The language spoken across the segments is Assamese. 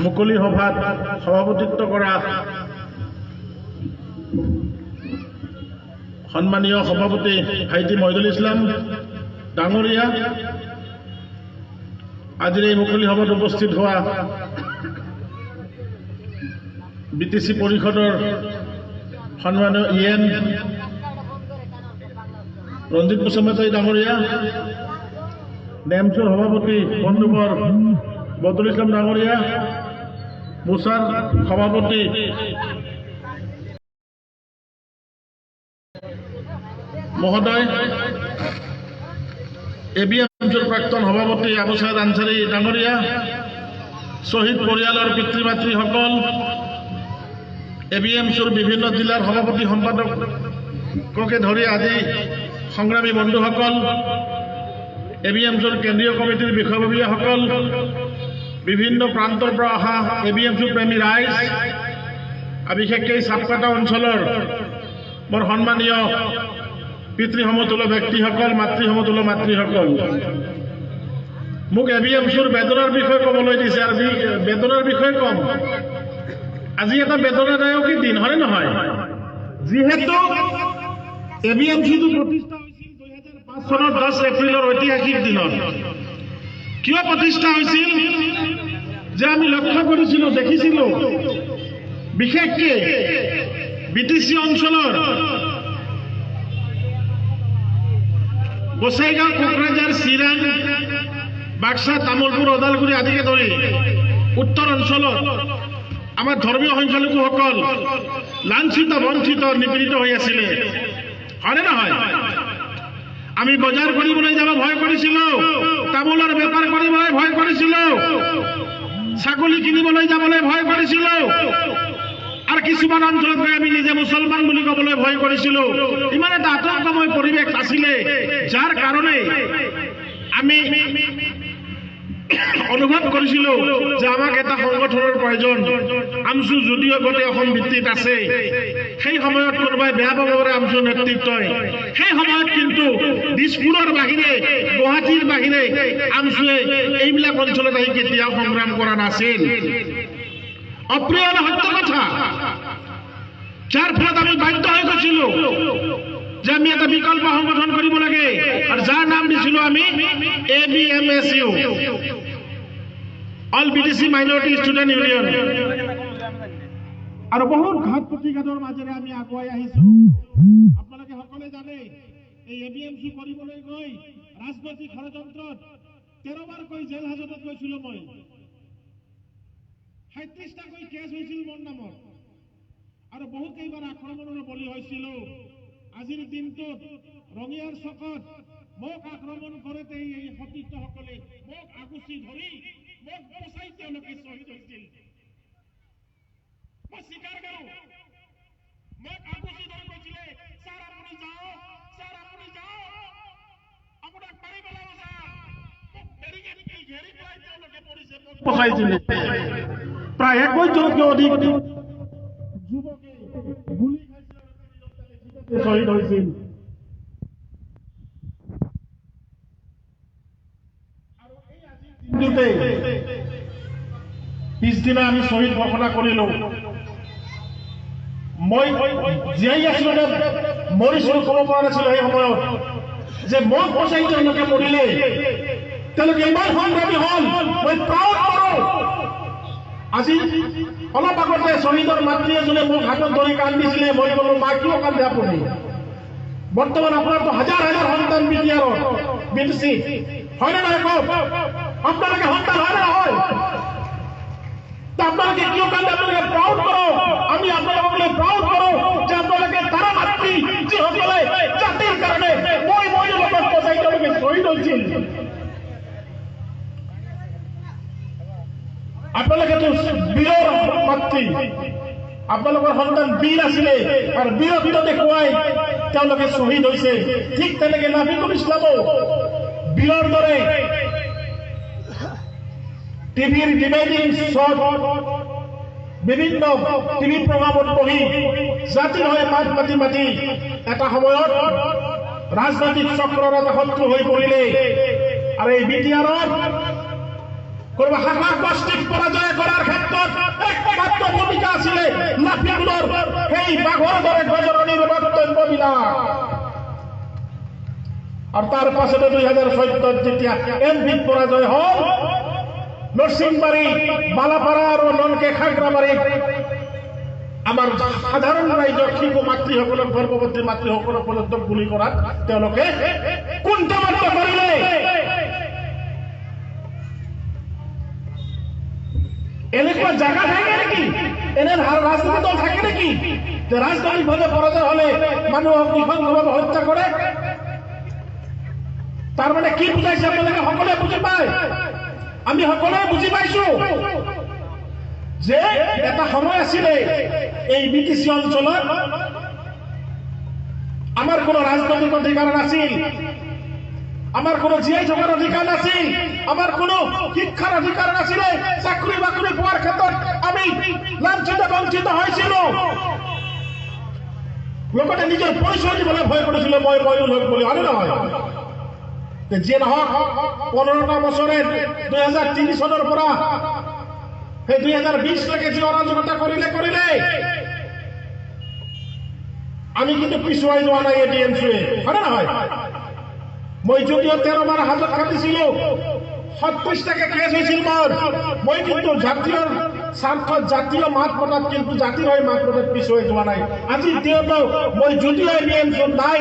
মুকলি সভাত সভাপতিত্ব কৰা সন্মানীয় সভাপতি ভাইটি মহিদুল ইছলাম ডাঙৰীয়া, আজিৰ এই মুকলি সভাত উপস্থিত হোৱা বিটিচি পৰিষদৰ সন্মানীয় ইএন ৰঞ্জিত গোস্বামী ডাঙৰীয়া, নেমচুৰ সভাপতি বন্ধুবৰ বদৰুল ইছলাম ডাঙৰীয়া, মুছাৰ সভাপতি মহোদয়, এবিএমচুৰ প্ৰাক্তন সভাপতি আবু ছাইদ আনচাৰী ডাঙৰীয়া, শ্বহীদ পৰিয়ালৰ পিতৃ মাতৃসকল, এবিএমচুৰ বিভিন্ন জিলাৰ সভাপতি সম্পাদককে ধৰি আদি সংগ্ৰামী বন্ধুসকল, এবিএমচুৰ কেন্দ্ৰীয় কমিটিৰ বিষয়ববীয়াসকল, বিভিন্ন প্ৰান্তৰ পৰা অহা এবিএমচু প্ৰেমী ৰাইজ, বিশেষকৈ চাপকাটা অঞ্চলৰ মোৰ সন্মানীয় পিতৃ সমতুল্য ব্যক্তিসকল, মাতৃ সমতুল্য মাতৃসকল, মোক এবিএমচুৰ বেদনাৰ বিষয়ে ক'বলৈ দিছে আৰু বেদনাৰ বিষয়ে ক'ম। আজি এটা বেদনাদায়ক দিন, হয়নে নহয়? যিহেতু এবিএমচিটো প্ৰতিষ্ঠা হৈছিল 2005 চনৰ 10 এপ্ৰিলৰ ঐতিহাসিক দিনত। কিয় প্ৰতিষ্ঠা হৈছিল? যে আমি লক্ষ্য কৰিছিলোঁ, দেখিছিলোঁ, বিশেষকৈ বিটিচি অঞ্চলৰ গোসাইগাঁও, কোকৰাঝাৰ, চিৰাং, বাক্সা, তামোলপুৰ, ওদালগুৰি আদিকে ধৰি উত্তৰ অঞ্চলত আমাৰ ধৰ্মীয় সংখ্যালঘুসকল লাঞ্ছিত, বঞ্চিত, নিপীড়িত হৈ আছিলে, হয়নে নহয়? আমি বজাৰ কৰিবলৈ যাব ভয় কৰিছিলোঁ, তামোলৰ বেপাৰ কৰিবলৈ ভয় কৰিছিলোঁ, ছাগলী কিনিবলৈ যাবলৈ ভয় কৰিছিলোঁ, আৰু কিছুমান অঞ্চলত গৈ আমি নিজে মুছলমান বুলি ক'বলৈ ভয় কৰিছিলোঁ। ইমান এটা আতংকময় পৰিৱেশ আছিলে, যাৰ কাৰণে আমি অনুভৱ কৰিছিলোঁ যে আমাক এটা সংগঠনৰ প্ৰয়োজন। আমচু যদিও গোটেই অসম ভিত্তিত আছে, সেই সময়ত কোনোবাই বেয়া পাব পাৰে আমচুৰ নেতৃত্বই। সেই সময়ত কিন্তু দিছপুৰৰ বাহিৰে, গুৱাহাটীৰ বাহিৰে আমচুৱে এইবিলাক অঞ্চলত আহি কেতিয়াও সংগ্ৰাম কৰা নাছিল। অপ্ৰিয় সত্য কথা, যাৰ ফলত আমি বাধ্য হৈ গৈছিলোঁ যে আমি এটা বিকল্প সংগঠন কৰিব লাগে, আৰু যাৰ নাম দিছিলোঁ আমি ABMSU, all BTC minority student union. আৰু বহুত ঘাত প্ৰতিঘাতৰ মাজেৰে আমি আগুৱাই আহিছোঁ। আপোনালোকে সকলোৱে জানে, এই ABMSU কৰিবলৈ গৈ ৰাজনৈতিক ষড়যন্ত্ৰত 13 বাৰকৈ জেল হাজতত গৈছিলোঁ মই। 37টাকৈ কেছ হৈছিল মোৰ নামত, আৰু বহু কেইবাৰ আক্ৰমণৰ বলি হৈছিলোঁ। আজিৰ দিনটোত ৰঙিয়াৰ চকত মোক আক্ৰমণ কৰোঁতে এই সতীৰ্থসকলে মোক আগুচি ধৰি মোক বচাই তেওঁলোকে শ্বহীদ হৈছিল। মই স্বীকাৰ কৰোঁ, মোক আগুচি ধৰি কৈছিলে, ছাৰ আপুনি যাওক, ছাৰ আপুনি যাওক, আপোনাক মাৰি পেলাব ছাৰ। মোক বেৰিকেড ঘেৰি পেলাই তেওঁলোকে পৰিছে, মোক বচাইছিলে। প্ৰায় 21জনতকৈ অধিক যুৱকে গুলি খাইছিল, শ্বহীদ হৈছিল। আৰু এই আজিৰ দিনটোতে পিছদিনা আমি শ্বহীদ ঘোষণা কৰিলোঁ। মই জীয়াই আছিলোঁ নে মৰিছিলোঁ ক'ব পৰা নাছিলোঁ সেই সময়ত, যে মোক বচাই তেওঁলোকে মৰিলে, তেওঁলোকে ইমান সংগ্ৰামী হ'ল, মই প্ৰাউড কৰোঁ। আজি অলপ আগতে শ্বহীদৰ মাতৃ এজনে মোক হাতত ধৰি কান্দিছিলে। মই ক'লো, মা কিয় কান্দে আপুনি? বৰ্তমান আপোনাৰতো হাজাৰ হাজাৰ সন্তান বিটিআৰত, বিটিচি, হয়নে নহয় কওক? আপোনালোকে সন্তান হয় নে নহয়? আপোনালোকে কিয় কান্দে? আপোনালোকে প্ৰাউড কৰক। আমি আপোনালোকলৈ প্ৰাউড কৰোঁ যে আপোনালোকে তাৰা মাতৃ, যিসকলে জাতিৰ কাৰণে মই লগত বচাই তেওঁলোকে শ্বহীদ হৈছিল। আপোনালোকেতো বীৰৰ মাতৃ, আপোনালোকৰ সন্তান বীৰ আছিলে, আৰু বীৰত্ব দেখুৱাই তেওঁলোকে শ্বহীদ হৈছে। ঠিক তেনেকে নাফিকুল ইছলামো বীৰৰ দৰে টিভিৰ ডিবেটিং শ্বট, বিভিন্ন টিভি প্ৰগ্ৰামত বহি জাতিৰ হৈ মাত মাতি মাতি এটা সময়ত ৰাজনৈতিক চক্ৰৰ এটা শত্ৰু হৈ পৰিলে। আৰু এই বিটিআৰত কোনোবা শাখাৰ গোষ্ঠীক পৰাজয় কৰাৰ ক্ষেত্ৰত এই বাঘর ধরে গজরণীর বক্তব্য বিলাক আর তার পাশে 2014 যেতিয়া এমপি পরাজয় হল নরসিংবাড়ি বালাপাড়া আর ননকে খাগড়াবাড়ি আমার সাধারণ ৰাইজৰ শিশু মাতৃসকলক গৰ্ভৱতী মাতৃসকলক পৰ্যন্ত গুলি কৰাত তেওঁলোকে কুণ্ঠামাত্য কৰিলে। এনেকুৱা জায়গা থাকে নেকি? এনে ৰাজনৈতিক দল থাকে নেকি যে ৰাজনৈতিকভাৱে পৰাজয় হলে মানুহক নিঃসংগভাৱে হত্যা কৰে? তাৰ মানে কি বুঝাইছে আপোনালোকে সকলোৱে বুজি পায়? আমি সকলোৱে বুজি পাইছো যে এটা সময় আছিলে এই বিটিসি অঞ্চলত আমাৰ কোনো ৰাজনৈতিক অধিকাৰ নাছিল, আমাৰ কোনো জীয়াই থকাৰ অধিকাৰ নাছিল, আমাৰ কোনো শিক্ষাৰ অধিকাৰ নাছিলে, চাকৰি বাকৰি পোৱাৰ ক্ষেত্ৰত আমি লাঞ্ছিত বঞ্চিত হৈছিলো। লগতে নিজৰ পৰিচয় দিবলৈ ভয় কৰিছিলো মই মইনুল হক বুলি, হয় নহয়? যে নহওক 15টা বছৰে 2003 চনৰ পৰা সেই 2020 লৈকে যি অৰাজকতা কৰিলে আমি কিন্তু পিছুৱাই যোৱা নাই এডিএমচিয়ে, হয় নহয়? মই যদিও 13 বাৰ হাজত কাটিছিলো, 37টাকে কেছ হৈছিল মই কিন্তু জাতীয় স্বাৰ্থত জাতীয় মাত মতাত কিন্তু জাতিৰ হৈ মাত মতাত পিছুৱাই যোৱা নাই। আজি যিহেতু মই যদিও এডিএমচিত নাই,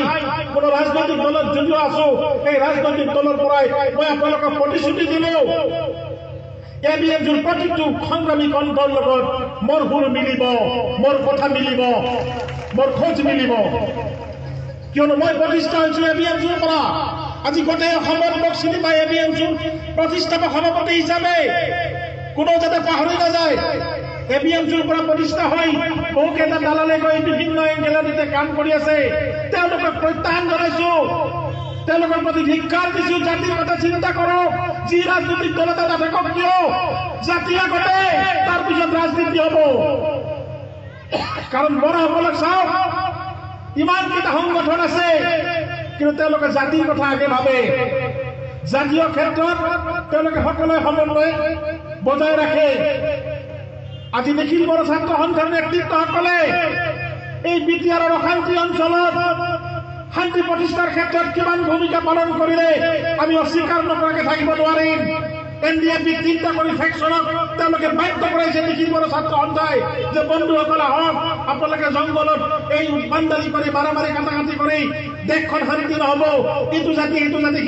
কোনো ৰাজনৈতিক দলত যদিও আছো, এই ৰাজনৈতিক দলৰ পৰাই মই আপোনালোকক প্ৰতিশ্ৰুতি দিলো এবিএমচিৰ প্ৰতিটো সংগ্ৰামী কণ্ঠৰ লগত মোৰ সুৰ মিলিব, মোৰ কথা মিলিব, মোৰ খোজ মিলিব, কিয়নো মই প্ৰতিষ্ঠা হৈছো এবিএমচিৰ পৰা। আজি গোটেই অসমত মোক চিনি পায় এবিএমচিৰ প্ৰতিষ্ঠাপক সভাপতি হিচাপে, কোনো যাতে পাহৰি নাযায়। এবিএমচিৰ পৰা প্ৰতিষ্ঠা হৈ বহুকেইটা দালালে গৈ বিভিন্ন এংগেলত কাম কৰি আছে, তেওঁলোকক প্ৰত্যাহ্বান জনাইছো, তেওঁলোকৰ প্ৰতি ধিক্কাৰ দিছো। জাতিৰ কথা চিন্তা কৰক, যি ৰাজনৈতিক দলতে নাথাকক কিয় জাতি আগতে, তাৰপিছত ৰাজনীতি হব। কাৰণ বড়োসকলক চাওক, ইমানকেইটা সংগঠন আছে কিন্তু তেওঁলোকে জাতিৰ কথা আগে ভাবে। জাতীয় ক্ষেত্ৰত তেওঁলোকে সকলোৱে সমন্বয় বজাই ৰাখে। আজি নিখিল বড়ো ছাত্ৰ সন্থাৰ নেতৃত্বসকলে এই বিটিআৰৰ অশান্তি অঞ্চলত শান্তি প্ৰতিষ্ঠাৰ ক্ষেত্ৰত কিমান ভূমিকা পালন কৰিলে আমি অস্বীকাৰ নকৰাকে থাকিব নোৱাৰিম। এনডিএফবিক চিন্তা কৰি ফেকশ্যনক তেওঁলোকে বাধ্য কৰাইছে নিখিল বড়ো ছাত্ৰ সন্থাই যে বন্ধুসকল আহক, আপোনালোকে জংঘলত এই বান্দালি কৰি মাৰামাৰি কাটাকাটি কৰি দেশখন শান্তি নহব, ইটো জাতি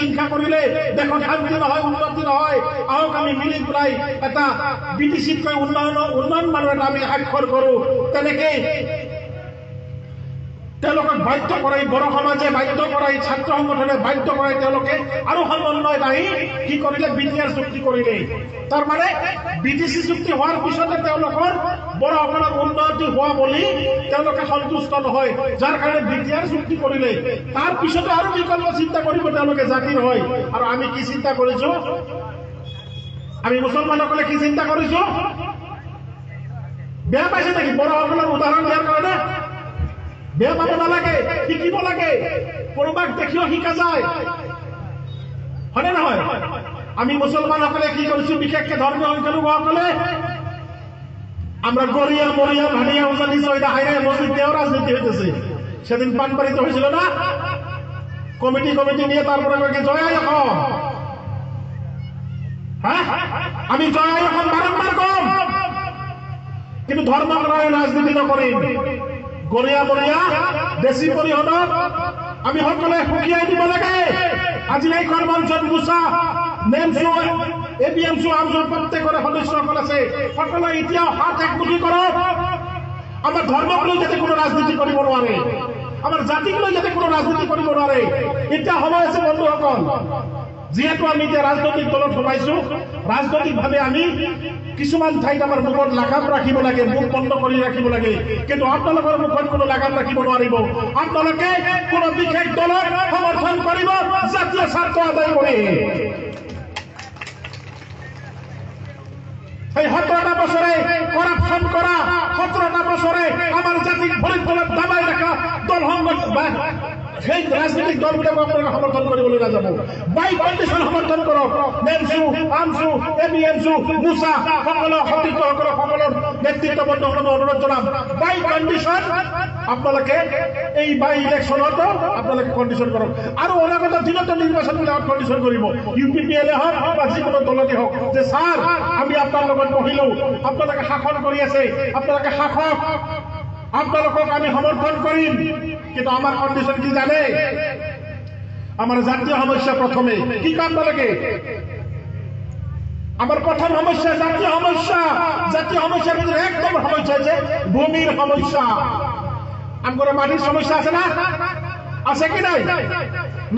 হিংসা কৰিলে দেশত শান্তি নহয়, উন্নতি নহয়। আহক আমি মিলি পেলাই এটা বিটিচিতকৈ উন্নয়ন মানুহ এটা আমি স্বাক্ষৰ কৰো। তেনেকেই তেওঁলোকক বাধ্য কৰাই, বড়ো সমাজে বাধ্য কৰাই, ছাত্ৰ সংগঠনে বাধ্য কৰাই তেওঁলোকে আৰু সমন্বয় আহি কি কৰিলে বিটিআৰ চুক্তি কৰিলে। তাৰমানে বিটিচি চুক্তি হোৱাৰ পিছতে তেওঁলোকৰ বড়োসকলৰ উন্নতি হোৱা বুলি তেওঁলোকে সন্তুষ্ট নহয়, যাৰ কাৰণে বিটিআৰ চুক্তি কৰিলে। তাৰ পিছতে আৰু বিকল্প চিন্তা কৰিব তেওঁলোকে জাতিৰ হয়। আৰু আমি কি চিন্তা কৰিছো, আমি মুছলমানসকলে কি চিন্তা কৰিছো? বেয়া পাইছে নেকি বড়োসকলৰ উদাহৰণ দিয়াৰ কাৰণে? বেয়া পাব নালাগে, শিকিব লাগে, কৰবাক দেখিও শিকা যায়, হয়নে নহয়? আমি মুছলমানসকলে কি কৰিছো, বিশেষকে ধৰ্মীয় সংখ্যালঘুসকলে আমরা গড়িয়া মরিয়া ভানিয়া উজানি ছয়টা হাইরে মসজিদ দিয়েও রাজনীতি হইতেছে। সেদিন পানবাড়িতে হয়েছিল না, কমিটি নিয়ে তারপরে জয় এখন, হ্যাঁ আমি জয় এখন বারংবার কম, কিন্তু ধর্ম রাজনীতি নকৰি গড়িয়া মৰিয়া দেশী পৰিষদত আমি সকলে সুকিয়াই দিব লাগে। আজি এইখন মঞ্চত মুছা নেমচু এপিএমচু আমচুৰ প্ৰত্যেকৰে সদস্যসকল আছে, সকলে এতিয়াও হাত একমুঠি কৰক। আমাৰ ধৰ্মক লৈ যাতে কোনো ৰাজনীতি কৰিব নোৱাৰে, আমাৰ জাতিক লৈ যাতে কোনো ৰাজনীতি কৰিব নোৱাৰে। এতিয়া সময় আছে বন্ধুসকল, যিহেতু আমি এতিয়া ৰাজনৈতিক দলত সোমাইছো, ৰাজনৈতিকভাৱে আমি কিছুমান ঠাইত আমাৰ মুখত লাগাম ৰাখিব লাগে, মুখ বন্ধ কৰি ৰাখিব লাগে, কিন্তু আপোনালোকৰ মুখত কোনো লাগাম ৰাখিব নোৱাৰিব। আপোনালোকে কোনো বিশেষ দলক সমৰ্থন কৰিব জাতীয় স্বাৰ্থ আদায় কৰি। এই 17টা বছৰে কৰাপশন কৰা, 17টা বছৰে আমাৰ জাতিক ভৰিত দাবাই ৰাখা দল সেই ৰাজনৈতিক দলবিলাকক আপোনালোকে সমৰ্থন কৰিবলৈ নাযাব। বাই কণ্ডিশ্যন সমৰ্থন কৰক। নেমচু, আমচু, এবিএমচু, মুছা সকলো সতীৰ্থসকলক সকলৰ নেতৃত্ববদ্ধসকলক অনুৰোধ জনাম, বাই কণ্ডিশ্যন আপোনালোকে এই বাই ইলেকশ্যনত আপোনালোকে কণ্ডিশ্যন কৰক। আৰু অনাগত দিনত নিৰ্বাচনবিলাকত কণ্ডিশ্যন কৰিব, UPPL হওক বা যিকোনো দলতে হওক, যে ছাৰ আমি আপোনাৰ লগত বহিলোঁ, আপোনালোকে শাসন কৰি আছে, আপোনালোকে শাসক, আপোনালোকক আমি সমৰ্থন কৰিম, কিন্তু আমাৰ কণ্ডিশ্যন কি জানে? আমাৰ জাতীয় সমস্যা প্ৰথমে কি কাম লাগে? আমার প্রথম সমস্যা জাতীয় সমস্যা। জাতীয় সমস্যার ভিতরে এক নম্বর সমস্যা আছে ভূমির সমস্যা। আমার মাটির সমস্যা আছে না? আছে কি নাই?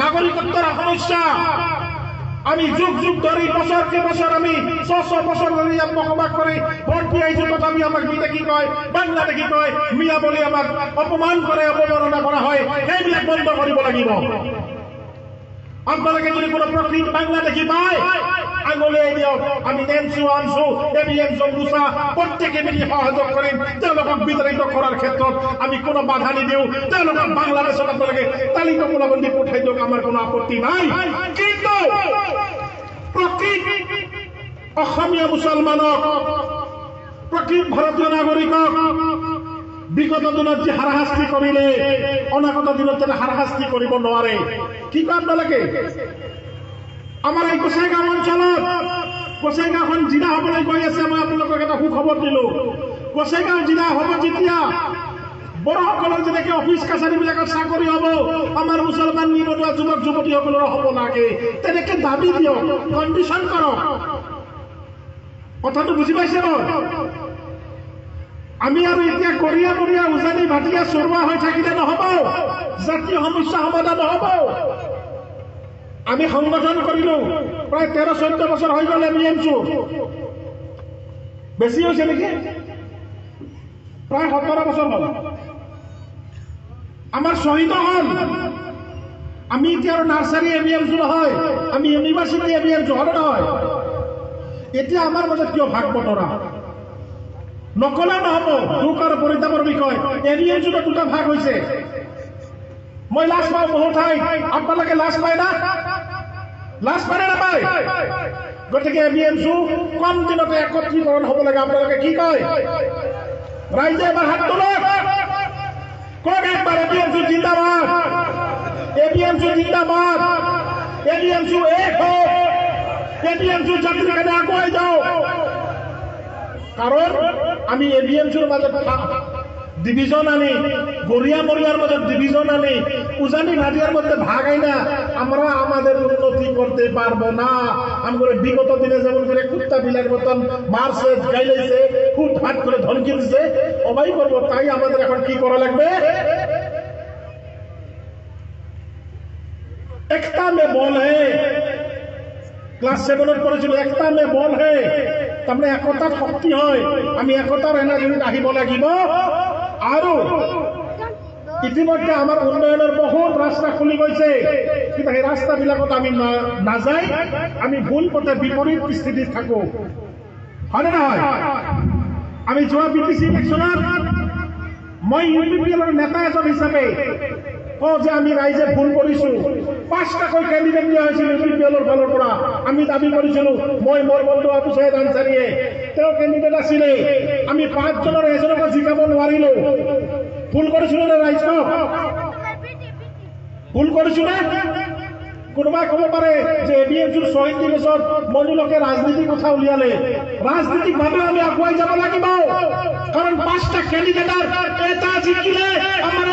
নাগরিকত্বের সমস্যা। আমি যুগ যুগ ধরে বছরকে বছর আমি 600 বছর ধরে বসবাস করে ভোট দিয়েছি, তথাপি আমাক বিতে কি কয়, বাংলাতে কি কয়, মিয়া বলে আমাক অপমান করে, অপমাননা করা হয়। সেইবিলাক বন্ধ কৰিব লাগিব। আপনাদেরকে যদি কোনো প্রকৃত বাংলা দেখি পায় আঙুলে দিয়ক। আমি নেমচু, আমচু, এবিএমচু, মুছা প্রত্যেকে মিলি সহযোগ কৰিম তেওঁলোকক বিতাড়িত কৰাৰ ক্ষেত্ৰত। আমি কোনো বাধা নিদিওঁ। তেওঁলোকক বাংলাদেশত আপোনালোকে তালিকা মূলাবন্দী পঠাই দিয়ক, আমাৰ কোনো আপত্তি নাই। কিন্তু প্ৰকৃত অসমীয়া মুছলমানক, প্ৰকৃত ভাৰতীয় নাগৰিকক বিগত দিনত যে হাৰাশাস্তি কৰিলে, অনাগত দিনত যাতে হাৰাশাস্তি কৰিব নোৱাৰে। কি কয় আপোনালোকে? আমাৰ এই গোসাইগাঁও অঞ্চলত গোসাইগাঁওখন জিলা হ'বলৈ গৈ আছে। মই আপোনালোকক এটা সুখবৰ দিলোঁ। গোসাইগাঁও জিলা হ'ব যেতিয়া বড়োসকলৰ যেনেকৈ অফিচ কাছাৰীবিলাকত চাকৰি হ'ব, আমাৰ মুছলমান নিবনুৱা যুৱক যুৱতীসকলৰ হ'ব লাগে। তেনেকৈ দাবী দিয়ক, কণ্ডিশ্যন কৰক। কথাটো বুজি পাইছে ন? আমি আৰু এতিয়া গৰিয়া গৰিয়া উজানি ভাটিয়া চৰুৱা হৈ থাকিলে নহ'ব। জাতীয় সমস্যা সমাধান নহ'ব। আমি সংগঠন কৰিলোঁ, প্ৰায় 13-14 বছৰ হৈ গ'ল। এবিএমচু বেছি হৈছে নেকি? প্ৰায় 17 বছৰ হ'ল। আমাৰ শ্বহীদ হ'ল। আমি এতিয়া আৰু নাৰ্চাৰী এবিএমচু নহয়, আমি ইউনিভাৰ্চিটি এবিএমচু হ'ল নহয়। এতিয়া আমাৰ মাজত কিয় ভাগ বতৰা? নকলে নহ'ব। দুখ আৰু পৰিতাপৰ বিষয়। এবিএমচুটো দুটা ভাগ হৈছে। মই লাজ পাওঁ বহু ঠাইত। আপোনালোকে লাজ পায় না? লাজ পায় নাপায়? গতিকে এবিএমচু কম দিনতে একত্ৰীকৰণ হ'ব লাগে। আপোনালোকে কি কয়? ৰাইজে এবাৰ হাত তোলক, কওক একবাৰ এবিএমচু জিন্দাবাদ, এবিএমচু জিন্দাবাদ, এবিএমচু এক হওক, এবিএমচু জাতিৰ কাৰণে আগুৱাই যাওক। কারণ আমি এবিএমচুর মাজত ডিভিজন আনি, গড়িয়া মরিয়ার মধ্যে ডিভিজন আনি, উজানি ভাটিয়ার মধ্যে ভাগ আইনা আমরা আমাদের উন্নতি করতে পারবো না। আমরা বিগত দিনে যেমন করে কুত্তা বিলার মতন মারছে, গাইলাইছে, খুব হাত করে ধমকি দিচ্ছে, অবাই করবো। তাই আমাদের এখন কি করা লাগবে? একতা মে বল হে। ক্লাস 7 পড়েছিল, একতা মে বল হে। তাৰমানে একতাৰ শক্তি হয়। আমি একতাৰ এনাজৰীত আহিব লাগিব। আৰু ইতিমধ্যে আমাৰ উন্নয়নৰ বহুত ৰাস্তা খুলি গৈছে, কিন্তু সেই ৰাস্তাবিলাকত আমি নাযাই আমি ভুল পথে বিপৰীত স্থিতিত থাকোঁ, হয়নে নহয়? আমি যোৱা BTC ইলেকশ্যনত মই UPPLৰ নেতা এজন হিচাপে কওঁ যে আমি ৰাইজে ভুল কৰিছোঁ। 5টাকৈ কেণ্ডিডেট দিয়া হৈছিল UPPLৰ ফালৰ পৰা। আমি দাবী কৰিছিলোঁ, মই মোৰ বন্ধু আবু ছাইদ আনচাৰীয়ে, তেওঁ কেণ্ডিডেট আছিলে। আমি 5জনৰ এজনকো জিকাব নোৱাৰিলোঁ। ভুল কৰিছিলোঁ নে ৰাইজক? ভুল কৰিছোঁ নে? কোনোবাই ক'ব পাৰে যে এবিএমচুৰ 36 বছৰ মনুলকে ৰাজনীতিৰ কথা উলিয়ালে। ৰাজনীতিকভাৱে আমি আগুৱাই যাব লাগিব। কাৰণ 5টা কেণ্ডিডেটৰ এটা জিকিলে আমাৰ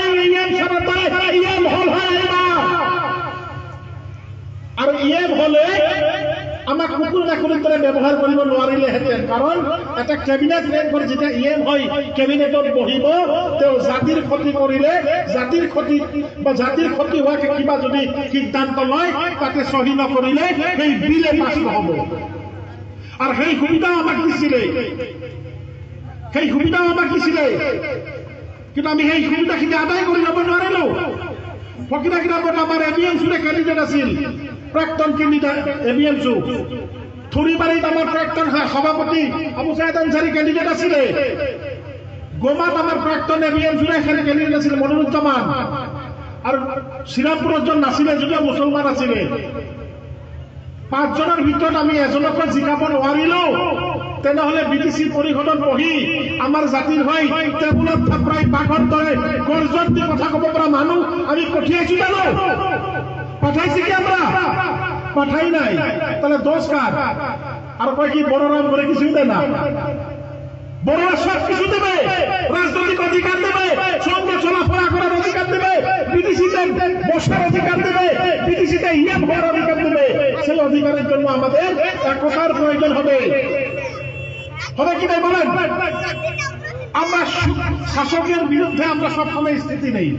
ইএম হল হয় আৰু ইএম হলে আমাক কুকুৰ মেকুৰীৰ দৰে ব্যৱহাৰ কৰিব নোৱাৰিলেহেঁতেন। কাৰণ এটা কেবিনেট ৰেংকৰ যেতিয়া ইএম হয়, কেবিনেটত বহিব, তেওঁ জাতিৰ ক্ষতি কৰিলে, জাতিৰ ক্ষতি বা জাতিৰ ক্ষতি হোৱাকে কিবা যদি সিদ্ধান্ত লয়, তাতে চহী নকৰিলে সেই বিলে পাছ নহ'ব। আৰু সেই সুবিধাও আমাক দিছিলে, সেই সুবিধাও আমাক দিছিলে। কিন্তু আমি সেই সুবিধাখিনি আদায় কৰি ল'ব নোৱাৰিলোঁ। ফকিৰা কিতাপত আমাৰ এবিএমচুৰে কেণ্ডিডেট আছিল, প্ৰাক্তন কেণ্ডিডেট এবিএমচু। থুৰিবাৰীত আমাৰ প্ৰাক্তন সভাপতি আবু ছাইদ আনচাৰী কেণ্ডিডেট আছিলে। গোমাত আমাৰ প্ৰাক্তন এবিএমচুৰে কেণ্ডিডেট আছিল মনিৰুজ্জামান। আৰু শ্ৰীৰামপুৰেৰ জন নাছিলে যদিও মুসলমান আছিলে 5 জনেৰ ভিতৰত আমি এজনক জিকাব নোৱাৰিলেও তেনেহলে বিটিসি পৰিষদত বহি আমাৰ জাতিৰ হৈ টেবুলত থাপৰাই বাঘৰ দৰে গৰ্জন দি কথা ক'ব পৰা মানুহ আমি পঠিয়াইছো জানো? পাঠাইছি কি আমরা? পাঠাই নাই। তাহলে দোষ কার? আর কয় কি বড় নাম করে কিছু দেয় না? বড়রা সব কিছু দেবে, রাজনৈতিক অধিকার দেবে, সঙ্গে চলাফেরা করার অধিকার দেবে, বিদেশিতে বসার অধিকার দেবে, বিদেশিতে ইএম হওয়ার অধিকার দেবে। সেই অধিকারের জন্য আমাদের একতার প্রয়োজন হবে। হবে কি নাই বলেন? আমরা শাসকের বিরুদ্ধে আমরা সবসময় স্থিতি নেই।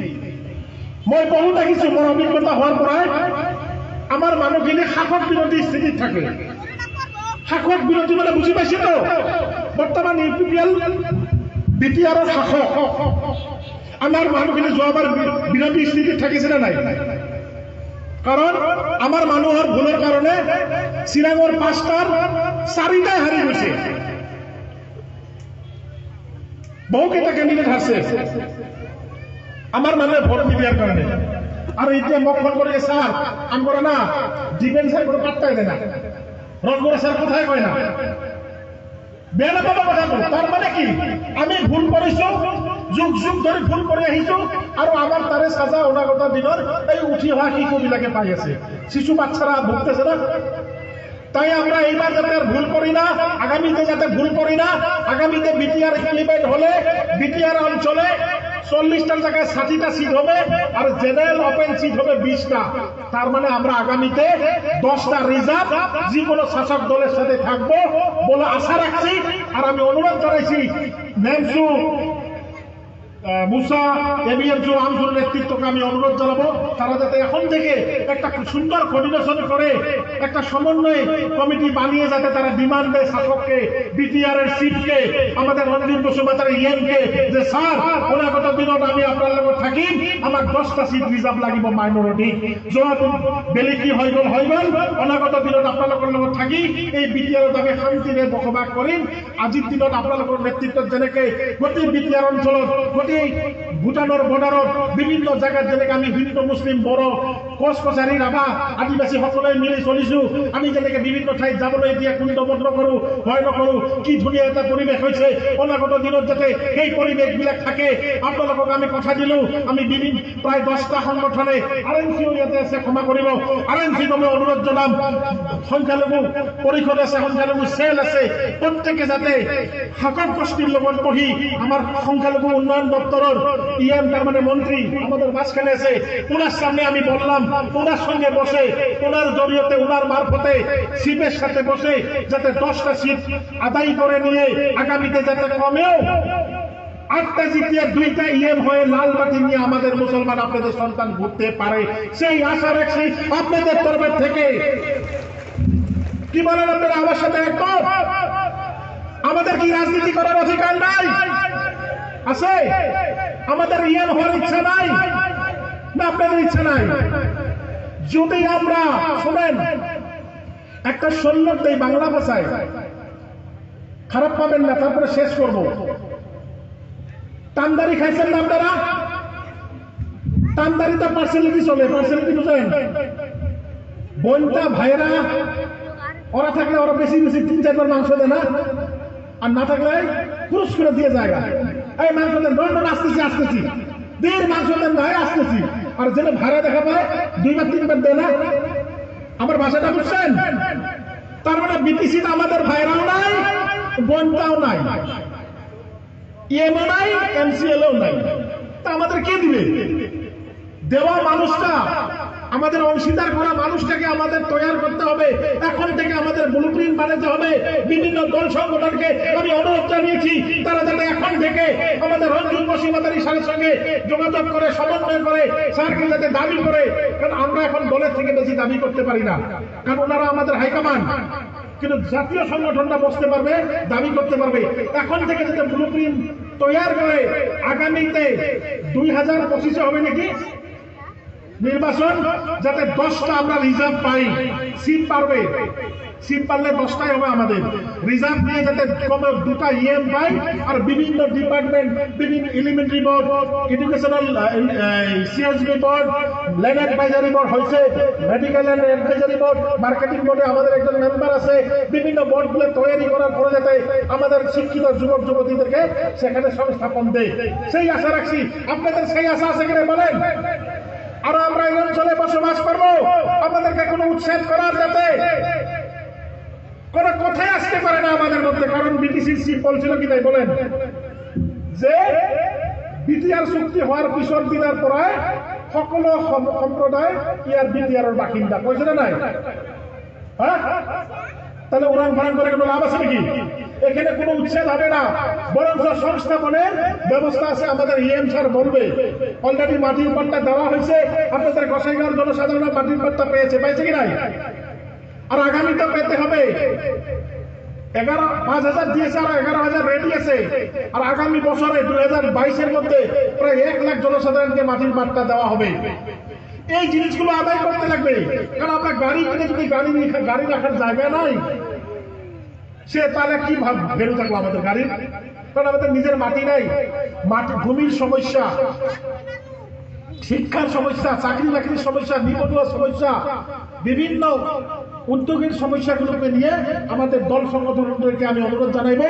মই বহু দেখিছো, মোৰ অভিজ্ঞতা হওয়ার পরে আমার মানুহখিনি শাসক বিরোধী স্থিতিত থাকে। শাসক বিরোধী মানে বুঝি পাইছে তো? বর্তমান ইউপিপিএল বিটিআৰৰ শাসক আমাৰ মানুহখিনি যোৱাবাৰ বিৰোধী স্থিতিত থাকিছে না নাই? কাৰণ আমাৰ মানুহৰ ভুলৰ কাৰণে চিৰাঙৰ 5টাৰ 4টাই হাৰি গৈছে। বহুকেইটা ক্যান্ডিডেট হারছে আমার মানুষের ভোট দিয়ার কারণে। আর এতিয়া মোক ফোন করে স্যার আমরা না ডিফেন্স এর কোনো পাত্তাই দেয় না, রংপুরে স্যার কোথায় কয় না। বেয়া নাপাব কথাটো। তার মানে কি আমি ভুল করেছো, যুগ যুগ ধরে ভুল করে আহিছো, আর আমার তারে সাজা অনাগত দিনের এই উঠি হওয়া শিশুবিলাকে পাই আছে। শিশু বাচ্চারা ভুগতেছে না। তাই আমরা এইবার যাতে আর ভুল করি না, আগামীতে যাতে ভুল করি না। আগামীতে বিটিআর ইমপ্লিমেন্ট হলে বিটিআর অঞ্চলে 40টার জায়গায় 60টা সিট হবে, আর জেনারেল ওপেন সিট হবে 20টা। তার মানে আমরা আগামীতে 10টা রিজার্ভ যে কোনো শাসক দলের সাথে থাকবো বলে আশা রাখছি। আর আমি অনুরোধ জানাইছি নেমসু মুসা এবিএমসু আমসুর নেতৃত্বকে আমি অনুরোধ জানাবো তারা যাতে এখন থেকে একটা সুন্দর কোঅর্ডিনেশন করে একটা সমন্বয় কমিটি বানিয়ে যাতে তারা ডিমান্ড দেয় শাসককে, বিটিআর এর সিটকে, আমাদের রঞ্জিত বসুমাতার ইএমকে যে স্যার অনাগত দিনত আমি আপনার লগত থাকিম, আমার 10টা সিট রিজার্ভ লাগিব মাইনরিটি। জবাব বেলে কি হৈ গ'ল অনাগত দিনত আপোনালোকৰ লগত থাকি এই বিটিআৰত আমি শান্তিৰে বসবাস কৰিম। আজিৰ দিনত আপোনালোকৰ নেতৃত্বত যেনেকে গোটেই বিটিআৰ অঞ্চলত গোটেই ভুটানৰ বৰ্ডাৰত বিভিন্ন জায়গাত যেনেকে আমি হিন্দু মুসলিম বড় কোচ কছাৰী ৰাভা আদিবাসী সকলে মিলি চলিছো, আমি যেনেকে বিভিন্ন ঠাইত যাবলৈ এতিয়া কুণ্ঠবদ্ধ কৰো, ভয় নকৰো, কি ধুনীয়া এটা পৰিৱেশ হৈছে। অনাগত দিনত যাতে সেই পৰিৱেশবিলাক থাকে আপোনালোকক আমি কথা দিলো। আমি প্ৰায় 10টা সংগঠনে আৰএনচিও ইয়াতে আছে, ক্ষমা কৰিব, আৰএনচিক আমি অনুৰোধ জনাম, সংখ্যালঘু পৰিষদ আছে, সংখ্যালঘু সেল আছে, প্রত্যেকে যাতে শাসক গোষ্ঠীর লগত বহি আমার সংখ্যালঘু উন্নয়ন দপ্তরের ইএম তার মানে মন্ত্রী আমাদের মাঝখানে আছে, ওনার সামনে আমি বললাম ওনার সঙ্গে বসে ওনার জড়িয়তে ওনার মারফতে সিপের সাথে বসে যাতে 10টা সিট আদায় করে নিয়ে আগামীতে যাতে কমেও 8টা জিতিয়ে 2টা ইএম হয়ে লাল বাতি নিয়ে আমাদের মুসলমান আপনাদের সন্তান ঘুরতে পারে, সেই আশা রাখছি আপনাদের তরফের থেকে। কি বলেন আপনারা আমার সাথে একমত? আমাদের কি রাজনীতি করার অধিকার নাই? আছে? আমাদের ইএম হওয়ার ইচ্ছা নাই না আপনাদের ইচ্ছা নাই? যদি আমরা শুনেন একটা সন্ন্যত দেই বাংলা ভাষায়, খারাপ পাবেন না, তারপরে শেষ করব। টানদারি খাইছেন না আপনারা? টানদারিতে পার্সেলিটি চলে, পার্সেলিটি বুঝেন? বোনটা ভাইরা ওরা থাকলে ওরা বেশি বেশি 3-4 বার মাংস দেয় না, আর না থাকলে পুরুষ করে দিয়ে জায়গা এই মাংস দেন, ধরুন আসতেছি আসতেছি, দের মাংস দেন ভাই আসতেছি। আর যেটা ভাড়া দেখা পায় 2-3 বার দেয় না। আমার ভাষাটা বুঝছেন? তার মানে বিটিসিটা আমাদের ভাইরাও নাই, বোনটাও নাই, ইএমও নাই, এমসিএলও নাই। তা আমাদের কে দিবে? দেওয়া মানুষটা, আমাদের অংশীদার করা মানুষটাকে আমাদের তৈরি করতে হবে। এখন থেকে আমাদের ব্লুপ্রিন্ট বানাতে হবে। বিভিন্ন দল সংগঠনকে আমি অনুরোধ জানিয়েছি তারা যাতে এখন থেকে আমাদের রঞ্জিত বসুমাতার ইশারার সঙ্গে যোগাযোগ করে সমন্বয় করে স্যারকে যাতে দাবি করে, কারণ আমরা এখন দলের থেকে বেশি দাবি করতে পারি না, কারণ ওনারা আমাদের হাইকমান্ড। কিন্তু জাতীয় সংগঠনটা বসতে পারবে, দাবি করতে পারবে। এখন থেকে যাতে ব্লুপ্রিন্ট তৈরি করে আগামীতে 2025 হবে নাকি নির্বাচন, যাতে 10টা আমরা রিজার্ভ পাই, সিট পারবে। সিট পারলে 10টাই হবে আমাদের। রিজার্ভ নিয়ে যাতে কমে 2টা ইএম পাই, আর বিভিন্ন ডিপার্টমেন্ট, বিভিন্ন elementary board, educational CSB board, land advisory board হয়েছে, medical and advisory board, marketing বোর্ডে আমাদের একজন মেম্বার আছে। বিভিন্ন বোর্ডগুলো তৈরি করার পরে যাতে আমাদের শিক্ষিত যুবক যুবতীদেরকে সেখানে সংস্থাপন দেয়, সেই আশা রাখছি। আপনাদের সেই আশা আছে কিনা বলেন? আর আমরা এই অঞ্চলে বসবাস করবো, আমাদেরকে কোনো উচ্ছেদ করার যাতে কোন কথাই আসতে পারে না আমাদের মধ্যে। কারণ বিটিসির চিফ বলছিল কি তাই বলেন যে বিটিআর চুক্তি হওয়ার পিছর দিনের পরে সকল সম্প্রদায় ইয়ার বিটিআর বাসিন্দা কইছে না নাই? হ্যাঁ, তাহলে উড়ান ফারান করে কোনো লাভ আছে নাকি? এখানে কোনো উচ্ছেদ হবে না, বরঞ্চ সংস্থাপনের ব্যবস্থা আছে। আমাদের ইএম স্যার বলবে অলরেডি মাটির পাট্টা দেওয়া হয়েছে, আপনাদের গোসাইগাঁওর জনসাধারণ মাটির পাট্টা পাইছে কি নাই? আর আগামীতে পেতে হবে। 5,000 দিয়েছে আর 11,000 রেডি আছে। আর আগামী বছরে 2022-এর মধ্যে প্রায় 1 লাখ জনসাধারণকে মাটির পাট্টা দেওয়া হবে। এই জিনিসগুলো আদায় করতে লাগবে। কারণ আমরা গাড়ি কিনে যদি গাড়ি রাখার জায়গা নাই, সে তাহলে কি ভেবে থাকবো আমাদের গাড়ি? কারণ আমাদের নিজের মাটি নাই। মাটি, ভূমির সমস্যা, শিক্ষার সমস্যা, চাকরি বাকরির সমস্যা, নিবন্ধন সমস্যা, বিভিন্ন উদ্যোগের সমস্যাগুলোকে নিয়ে আমাদের দল সংগঠনকে আমি অনুরোধ জানাইব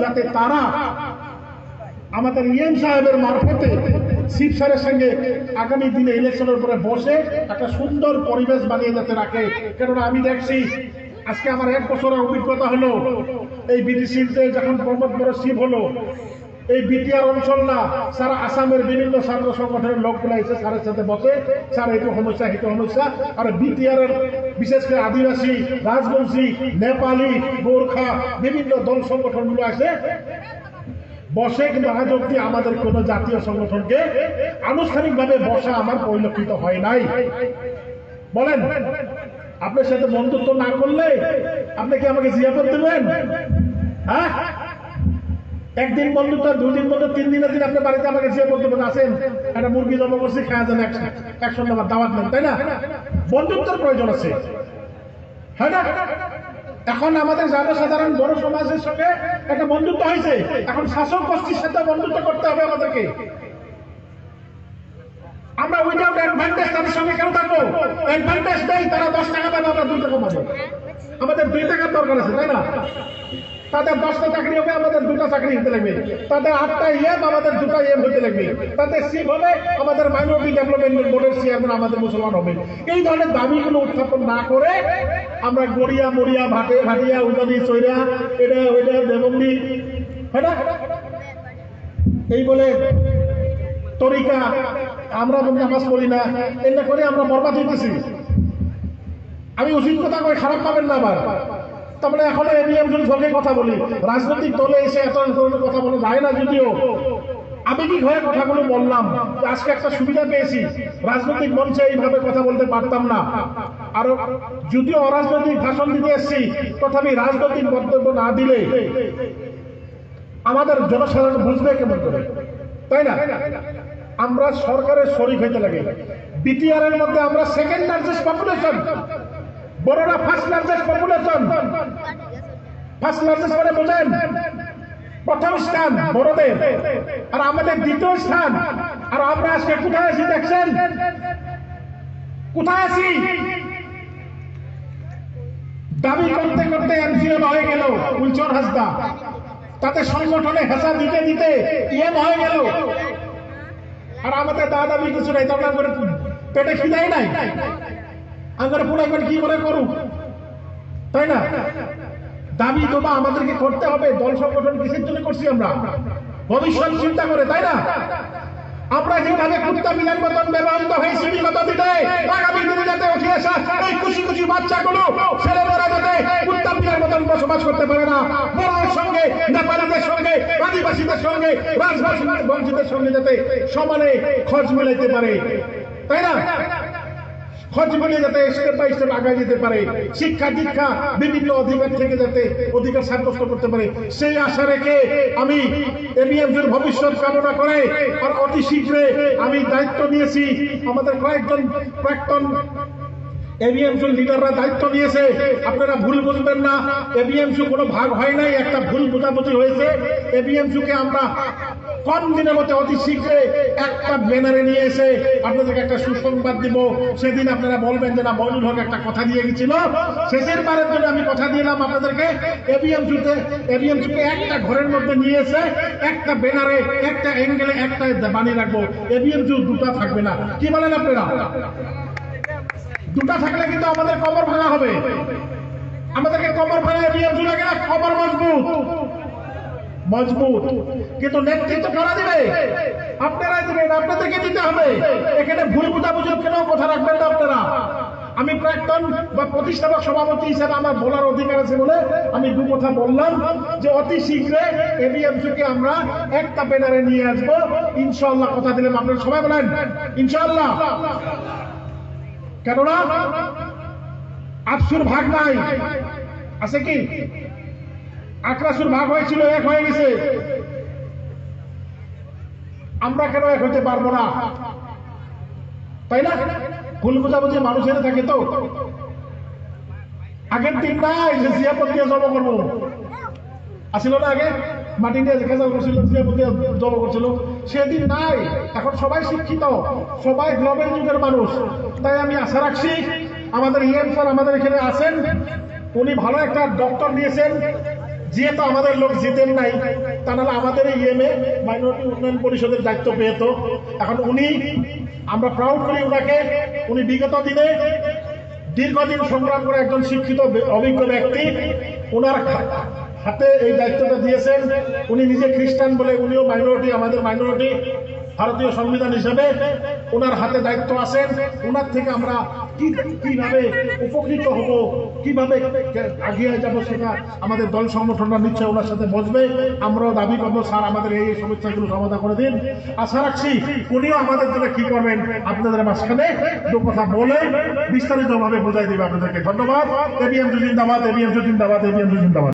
যাতে তারা আমাদের ইএম সাহেবের মারফতে চিফ স্যারের সঙ্গে আগামী দিনে ইলেকশনের পরে বসে একটা সুন্দর পরিবেশ বানিয়ে যাতে রাখে। কেননা আমি দেখছি আজকে আমার 1 বছরের অভিজ্ঞতা হলো, এই বিটিসিতে যখন প্রমোদ বড় চিফ হলো, এই বিটিআর অঞ্চল না সারা আসামের বিভিন্ন ছাত্র সংগঠনের লোকগুলো এসে স্যারের সাথে বসে, স্যার এইটু সমস্যা এইটু সমস্যা। আর বিটিআর বিশেষ করে আদিবাসী, রাজবংশী, নেপালি, গোর্খা বিভিন্ন দল সংগঠনগুলো আসে বসে। কিন্তু আজ অব্দি আমাদের কোন জাতীয় সংগঠনকে আনুষ্ঠানিকভাবে বসা আমার পরিলক্ষিত হয় নাই। বলেন, আপনার সাথে বন্ধুত্ব না করলে আপনি কি আমাকে জিয়াফত দেবেন? হ্যাঁ, একদিন বন্ধুত্ব, 2 দিন বন্ধু, 3 দিনের দিন আপনার বাড়িতে আমাকে জিয়াফত দেবেন, আসেন একটা মুরগি জমা করছি, খাওয়া যান 100 নম্বর দাওয়াত নেন, তাই না? বন্ধুত্বের প্রয়োজন আছে, হয় না? এখন আমাদের জনসাধারণ বড় সমাজের সঙ্গে একটা বন্ধুত্ব হয়েছে, এখন শাসক গোষ্ঠীর সাথে বন্ধুত্ব করতে হবে আমাদেরকে। আমরা উইদাউট অ্যাডভান্টেজ তাদের সঙ্গে কেন থাকবো? অ্যাডভান্টেজ দেয়, তারা 10 টাকা পাবে, আমরা 2 টাকা পাবো। আমাদের 2 টাকার দরকার আছে, তাই না? তাদের 10টা চাকরি হবে, আমাদের 2টা চাকরি হতে লাগবে। তাদের 8টা ইএম, আমাদের 2টা ইএম হতে লাগবে। তাদের চিফ হবে, আমাদের মাইনরিটি ডেভেলপমেন্ট বোর্ডের চেয়ারম্যান আমাদের মুসলমান হবে। এই ধরনের দাবিগুলো উত্থাপন না করে আমরা গড়িয়া মরিয়া ভাটিয়া উদানি চৈরা এটা ওইটা দেবন্দি, হয় না, এই বলে তরিকা আমরা নামাজ পড়ি না, এটা করে আমরা বরবাদ হইতেছি। আমি উচিত কথা কই, খারাপ পাবেন না আবার। তারপরে এখন এবিএম ঝোঁকে কথা বলি, রাজনৈতিক দলে এসে এত ধরনের কথা বলা যায় না। যদিও আবেগিক হয়ে কথাগুলো বললাম, আজকে একটা সুবিধা পেয়েছি, রাজনৈতিক মঞ্চে এইভাবে কথা বলতে পারতাম না। আর যদিও অরাজনৈতিক ভাষণ দিতে এসছি, তথাপি রাজনৈতিক বক্তব্য না দিলে আমাদের জনসাধারণ বুঝবে কেমন করে, তাই না? আমরা সরকারের শরিক হইতে লাগে। বিটিআর এর মধ্যে আমরা 2nd লার্জেস্ট পপুলেশন, বড়রা 1st largest population. 1st largest মানে বোঝেন, প্রথম স্থান বড়দের, আর আমাদের 2য় স্থান। আর আমরা আজকে কোথায় আছি দেখছেন? কোথায় আছি? দাবি করতে করতে এমসিএম হয়ে গেল উলচর হাসদা, তাতে সংগঠনে হেসা দিতে দিতে ইএম হয়ে গেল। আর আমাদের দাবি কিছু নাই, তখন করে পেটে খিদাই নাই, আমরা পুরো করে কি করে করুক, তাই না? দাবি তোবা আমাদেরকে করতে হবে। দল সংগঠন কিসের জন্য করছি আমরা? ভবিষ্যৎ চিন্তা করে, তাই না? আমরা যেভাবে কুত্তা বিলের মতন ব্যবহৃত হয়েছি বিগত দিনে, আগামী দিনে যাতে উঠে আসা এই খুশি খুশি বাচ্চাগুলো ছেলেমেয়েরা যাতে কুত্তা বিলের মতন বসবাস করতে পারে না, বড়দের সঙ্গে, নেপালিদের সঙ্গে, আদিবাসীদের সঙ্গে, রাজবাসী বংশীদের সঙ্গে যাতে সমানে খোঁজ মিলাইতে পারে, তাই না? খোঁজ মিলে যাতে স্টেপ বাই স্টেপ আগায় যেতে পারে, শিক্ষা দীক্ষা বিভিন্ন অধিকার থেকে যাতে অধিকার সাব্যস্ত করতে পারে, সেই আশা রেখে আমি এবিএমসির ভবিষ্যৎ কামনা করে আর অতি শীঘ্রে আমি দায়িত্ব নিয়েছি আমাদের কয়েকজন প্রাক্তন এবিএমসির লিডাররা দায়িত্ব নিয়েছে, আপনারা ভুল বুঝবেন না। এবিএমসি কোনো ভাগ হয় নাই, একটা ভুল বোঝাবুঝি হয়েছে। এবিএমসিকে আমরা কম দিনের মধ্যে অতি শীঘ্রে একটা ব্যানারে নিয়ে এসে আপনাদেরকে একটা সুসংবাদ দিব। সেদিন আপনারা বলবেন যে না, মইনুল হক একটা কথা দিয়ে গেছিল, শেষের বারের জন্য আমি কথা দিলাম আপনাদেরকে। এবিএমসিকে একটা ঘরের মধ্যে নিয়ে এসে একটা ব্যানারে একটা অ্যাঙ্গেলে একটা বানিয়ে রাখবো। এবিএমসি দুটা থাকবে না। কি বলেন আপনারা? দুটা থাকলে কিন্তু আমাদের কবর ভাঙা হবে। আমাদেরকে কবর ভাঙা এবিএমসি লাগে না, কবর মজবুত মজবুত। কিন্তু নেতৃত্ব কারা দিবে? আপনারাই দিবেন, আপনাদেরকে দিতে হবে। এখানে ভুল বুঝাবুঝির কেন কথা রাখবেন না আপনারা। আমি প্রাক্তন বা প্রতিষ্ঠাপক সভাপতি হিসেবে আমার বলার অধিকার আছে বলে আমি দু কথা বললাম যে অতি শীঘ্রে এবিএমসিকে আমরা একটা ব্যানারে নিয়ে আসবো ইনশাআল্লাহ। কথা দিলাম, আপনারা সবাই বলেন ইনশাআল্লাহ। কেননা আটশুর ভাগ নাই, আছে কি? আক্রাসুর ভাগ হয়েছিল, এক হয়ে গেছে। আমরা কেন এক হতে পারবো না? তাই না? ভুল বোঝাবুঝি মানুষের থাকে তো। আগের দিন নাই যে জিয়াপত দিয়ে জমা করবো, আসিল না? আগে মাটি দিয়ে খেজাল করছিল, জিয়াপত দিয়ে জমা করছিল, সেদিন নাই। এখন সবাই শিক্ষিত, সবাই গ্লোবাল যুগের মানুষ। তাই আমি আশা রাখছি আমাদের ইএম স্যার আমাদের এখানে আছেন, উনি ভালো একটা ডক্টর নিয়েছেন। যেহেতু আমাদের লোক জিতেন নাই, তা নাহলে আমাদের ইএমএ মাইনরিটি উন্নয়ন পরিষদের দায়িত্ব পেত। এখন উনি, আমরা প্রাউড করি ওনাকে। উনি বিগত দিনে দীর্ঘদিন সংগ্রাম করে একজন শিক্ষিত অভিজ্ঞ ব্যক্তি, ওনার হাতে এই দায়িত্বটা দিয়েছেন। উনি নিজে খ্রিস্টান বলে উনিও মাইনরিটি, আমাদের মাইনরিটি ভারতীয় সংবিধান হিসেবে ওনার হাতে দায়িত্ব আছেন। ওনার থেকে আমরা কিভাবে উপকৃত হব, কিভাবে এগিয়ে যাবো, সেটা আমাদের দল সংগঠনরা নিশ্চয় ওনার সাথে বসবে। আমরাও দাবি করবো স্যার আমাদের এই সমস্যাগুলো সমাধান করে দিন। আশা রাখছি উনিও আমাদের জন্য কি করবেন আপনাদের মাঝখানে দু কথা বলে বিস্তারিতভাবে বোঝাই দেবে আপনাদেরকে। ধন্যবাদ। এবিএমসি জিন্দাবাদ, এবিএমসি জিন্দাবাদ, এবিএমসি জিন্দাবাদ।